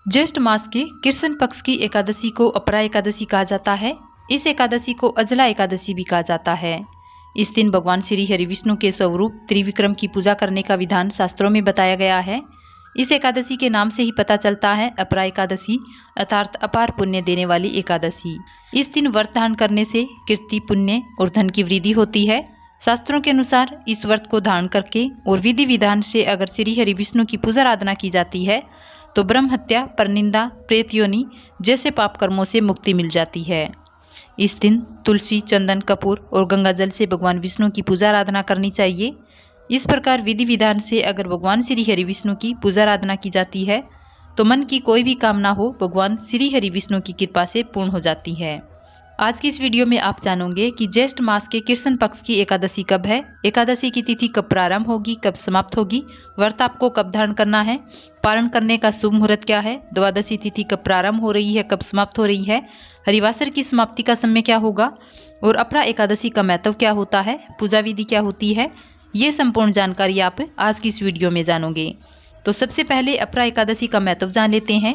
ज्येष्ठ मास के कृष्ण पक्ष की एकादशी को अपरा एकादशी कहा जाता है। इस एकादशी को अजला एकादशी भी कहा जाता है। इस दिन भगवान श्री हरि विष्णु के स्वरूप त्रिविक्रम की पूजा करने का विधान शास्त्रों में बताया गया है। इस एकादशी के नाम से ही पता चलता है अपरा एकादशी अर्थात अपार पुण्य देने वाली एकादशी। इस दिन व्रत धारण करने से कीर्ति, पुण्य और धन की वृद्धि होती है। शास्त्रों के अनुसार इस व्रत को धारण करके और विधि विधान से अगर श्री हरि विष्णु की पूजा आराधना की जाती है तो ब्रह्म हत्या, परनिंदा, प्रेत योनि जैसे पाप कर्मों से मुक्ति मिल जाती है। इस दिन तुलसी, चंदन, कपूर और गंगा जल से भगवान विष्णु की पूजा आराधना करनी चाहिए। इस प्रकार विधि विधान से अगर भगवान श्री हरि विष्णु की पूजा आराधना की जाती है तो मन की कोई भी कामना हो भगवान श्री हरि विष्णु की कृपा से पूर्ण हो जाती है। आज की इस वीडियो में आप जानोगे कि ज्येष्ठ मास के कृष्ण पक्ष की एकादशी कब है, एकादशी की तिथि कब प्रारंभ होगी, कब समाप्त होगी, व्रत आपको कब धारण करना है, पारण करने का शुभ मुहूर्त क्या है, द्वादशी तिथि कब प्रारंभ हो रही है, कब समाप्त हो रही है, हरिवासर की समाप्ति का समय क्या होगा और अपरा एकादशी का महत्व क्या होता है, पूजा विधि क्या होती है, ये संपूर्ण जानकारी आप आज की इस वीडियो में जानोगे। तो सबसे पहले अपरा एकादशी का महत्व जान लेते हैं।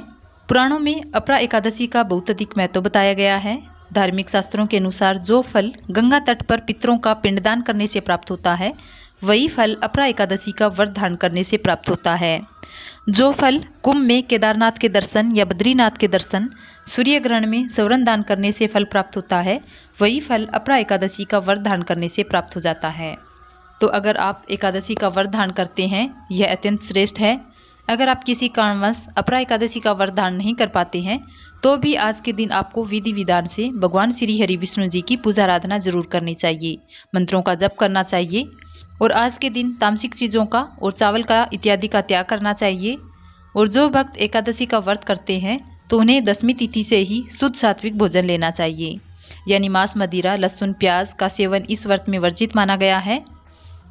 पुराणों में अपरा एकादशी का बहुत अधिक महत्व बताया गया है। धार्मिक शास्त्रों के अनुसार जो फल गंगा तट पर पितरों का पिंडदान करने से प्राप्त होता है वही फल अपरा एकादशी का व्रत धारण करने से प्राप्त होता है। जो फल कुंभ में केदारनाथ के दर्शन या बद्रीनाथ के दर्शन, सूर्य ग्रहण में स्वर्ण दान करने से फल प्राप्त होता है वही फल अपरा एकादशी का व्रत धारण करने से प्राप्त हो जाता है। तो अगर आप एकादशी का व्रत धारण करते हैं यह अत्यंत श्रेष्ठ है। अगर आप किसी कारणवश अपरा एकादशी का व्रत धारण नहीं कर पाते हैं तो भी आज के दिन आपको विधि विधान से भगवान श्री हरि विष्णु जी की पूजा आराधना जरूर करनी चाहिए, मंत्रों का जप करना चाहिए और आज के दिन तामसिक चीज़ों का और चावल का इत्यादि का त्याग करना चाहिए। और जो भक्त एकादशी का व्रत करते हैं तो उन्हें दसवीं तिथि से ही शुद्ध सात्विक भोजन लेना चाहिए, यानी मांस, मदिरा, लहसुन, प्याज का सेवन इस व्रत में वर्जित माना गया है।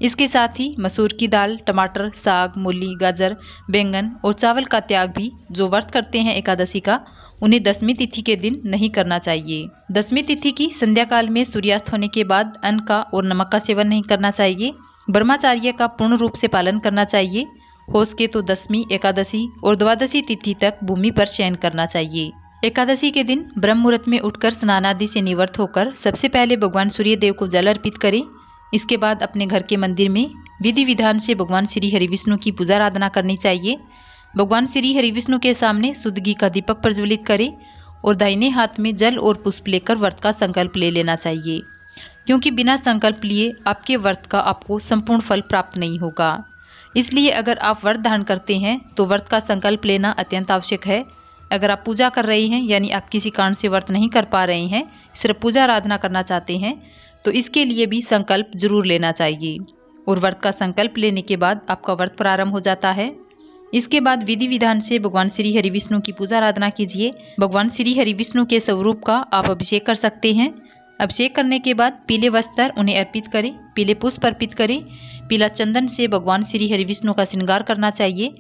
इसके साथ ही मसूर की दाल, टमाटर, साग, मूली, गाजर, बैंगन और चावल का त्याग भी जो व्रत करते हैं एकादशी का उन्हें दसवीं तिथि के दिन नहीं करना चाहिए। दसवीं तिथि की संध्या काल में सूर्यास्त होने के बाद अन्न का और नमक का सेवन नहीं करना चाहिए। ब्रह्मचार्य का पूर्ण रूप से पालन करना चाहिए। हो सके तो दसवीं, एकादशी और द्वादशी तिथि तक भूमि पर शयन करना चाहिए। एकादशी के दिन ब्रह्म मुहूर्त में उठकर स्नान आदि से निवृत्त होकर सबसे पहले भगवान सूर्य देव को जल अर्पित करें। इसके बाद अपने घर के मंदिर में विधि विधान से भगवान श्री हरि विष्णु की पूजा आराधना करनी चाहिए। भगवान श्री हरि विष्णु के सामने शुद्ध घी का दीपक प्रज्वलित करें और दाहिने हाथ में जल और पुष्प लेकर व्रत का संकल्प ले लेना चाहिए, क्योंकि बिना संकल्प लिए आपके व्रत का आपको संपूर्ण फल प्राप्त नहीं होगा। इसलिए अगर आप व्रत धारण करते हैं तो व्रत का संकल्प लेना अत्यंत आवश्यक है। अगर आप पूजा कर रहे हैं यानी आप किसी कारण से व्रत नहीं कर पा रहे हैं, सिर्फ पूजा आराधना करना चाहते हैं तो इसके लिए भी संकल्प जरूर लेना चाहिए और व्रत का संकल्प लेने के बाद आपका व्रत प्रारंभ हो जाता है। इसके बाद विधि विधान से भगवान श्री हरि विष्णु की पूजा आराधना कीजिए। भगवान श्री हरि विष्णु के स्वरूप का आप अभिषेक कर सकते हैं। अभिषेक करने के बाद पीले वस्त्र उन्हें अर्पित करें, पीले पुष्प अर्पित करें, पीला चंदन से भगवान श्री हरि विष्णु का श्रृंगार करना चाहिए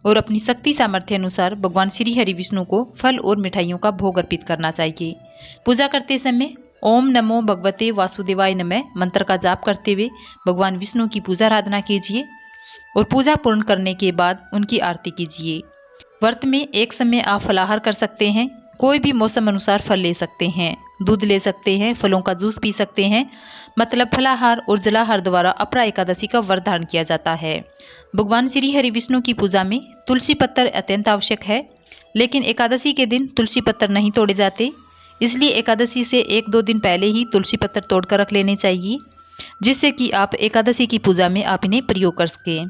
और अपनी शक्ति सामर्थ्य अनुसार भगवान श्री हरि विष्णु को फल और मिठाइयों का भोग अर्पित करना चाहिए। पूजा करते समय ओम नमो भगवते वासुदेवाय नमः मंत्र का जाप करते हुए भगवान विष्णु की पूजा आराधना कीजिए और पूजा पूर्ण करने के बाद उनकी आरती कीजिए। व्रत में एक समय आप फलाहार कर सकते हैं, कोई भी मौसम अनुसार फल ले सकते हैं, दूध ले सकते हैं, फलों का जूस पी सकते हैं। मतलब फलाहार और जलाहार द्वारा अपरा एकादशी का व्रत धारण किया जाता है। भगवान श्री हरि विष्णु की पूजा में तुलसी पत्तर अत्यंत आवश्यक है, लेकिन एकादशी के दिन तुलसी पत्तर नहीं तोड़े जाते, इसलिए एकादशी से 1-2 दिन पहले ही तुलसी पत्तर तोड़कर रख लेने चाहिए, जिससे कि आप एकादशी की पूजा में आप इन्हें प्रयोग कर सकें।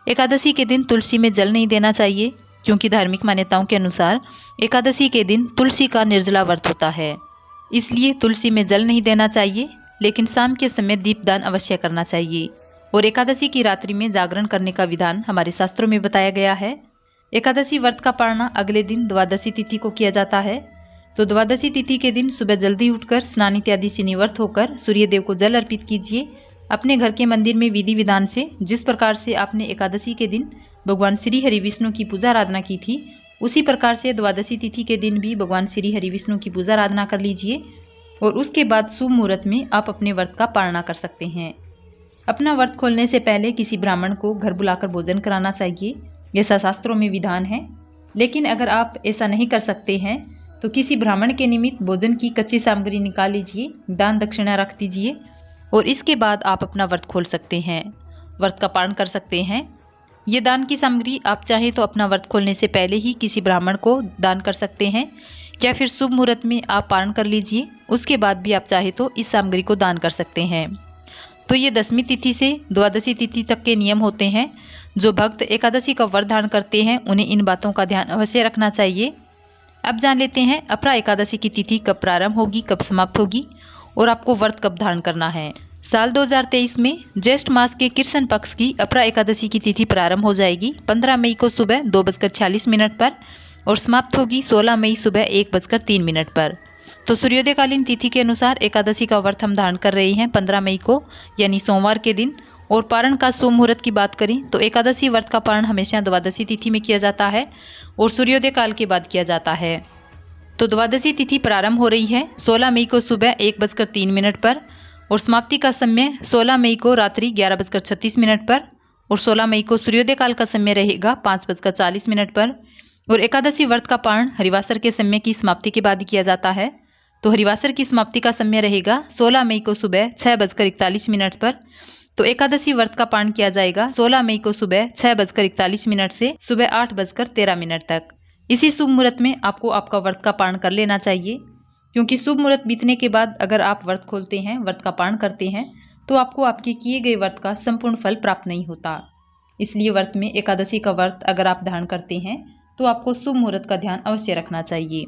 एकादशी के दिन तुलसी में जल नहीं देना चाहिए, क्योंकि धार्मिक मान्यताओं के अनुसार एकादशी के दिन तुलसी का निर्जला व्रत होता है, इसलिए तुलसी में जल नहीं देना चाहिए। लेकिन शाम के समय दीपदान अवश्य करना चाहिए और एकादशी की रात्रि में जागरण करने का विधान हमारे शास्त्रों में बताया गया है। एकादशी व्रत का पारणा अगले दिन द्वादशी तिथि को किया जाता है। तो द्वादशी तिथि के दिन सुबह जल्दी उठकर स्नान इत्यादि से निवृत्त होकर सूर्य देव को जल अर्पित कीजिए। अपने घर के मंदिर में विधि विधान से जिस प्रकार से आपने एकादशी के दिन भगवान श्री हरि विष्णु की पूजा आराधना की थी, उसी प्रकार से द्वादशी तिथि के दिन भी भगवान श्री हरि विष्णु की पूजा आराधना कर लीजिए और उसके बाद शुभ मुहूर्त में आप अपने व्रत का पारणा कर सकते हैं। अपना व्रत खोलने से पहले किसी ब्राह्मण को घर बुलाकर भोजन कराना चाहिए, ऐसा शास्त्रों में विधान है। लेकिन अगर आप ऐसा नहीं कर सकते हैं तो किसी ब्राह्मण के निमित्त भोजन की कच्ची सामग्री निकाल लीजिए, दान दक्षिणा रख दीजिए और इसके बाद आप अपना व्रत खोल सकते हैं, व्रत का पारण कर सकते हैं। ये दान की सामग्री आप चाहें तो अपना व्रत खोलने से पहले ही किसी ब्राह्मण को दान कर सकते हैं या फिर शुभ मुहूर्त में आप पारण कर लीजिए, उसके बाद भी आप चाहे तो इस सामग्री को दान कर सकते हैं। तो ये 10वीं तिथि से द्वादशी तिथि तक के नियम होते हैं। जो भक्त एकादशी का व्रत धारण करते हैं उन्हें इन बातों का ध्यान अवश्य रखना चाहिए। अब जान लेते हैं अपरा एकादशी की तिथि कब प्रारंभ होगी, कब समाप्त होगी और आपको व्रत कब धारण करना है। साल 2023 में ज्येष्ठ मास के कृष्ण पक्ष की अपरा एकादशी की तिथि प्रारंभ हो जाएगी 15 मई को सुबह 2:46 पर और समाप्त होगी 16 मई सुबह 1:03 पर। तो सूर्योदयकालीन तिथि के अनुसार एकादशी का व्रत हम धारण कर रहे हैं 15 मई को, यानी सोमवार के दिन। और पारण का शुभ मुहूर्त की बात करें तो एकादशी व्रत का पारण हमेशा द्वादशी तिथि में किया जाता है और सूर्योदय काल के बाद किया जाता है। तो द्वादशी तिथि प्रारंभ हो रही है 16 मई को सुबह 1:03 पर और समाप्ति का समय 16 मई को रात्रि 11:36 पर और 16 मई को सूर्योदय काल का समय रहेगा 5:40 पर। और एकादशी व्रत का पारण हरिवासर के समय की समाप्ति के बाद ही किया जाता है। तो हरिवासर की समाप्ति का समय रहेगा 16 मई को सुबह 6:41 पर। तो एकादशी व्रत का पारण किया जाएगा 16 मई को सुबह 6:41 से सुबह 8:13 तक। इसी शुभ मुहूर्त में आपको आपका व्रत का पारण कर लेना चाहिए, क्योंकि शुभ मुहूर्त बीतने के बाद अगर आप व्रत खोलते हैं, व्रत का पारण करते हैं तो आपको आपके किए गए व्रत का संपूर्ण फल प्राप्त नहीं होता। इसलिए व्रत में एकादशी का व्रत अगर आप धारण करते हैं तो आपको शुभ मुहूर्त का ध्यान अवश्य रखना चाहिए।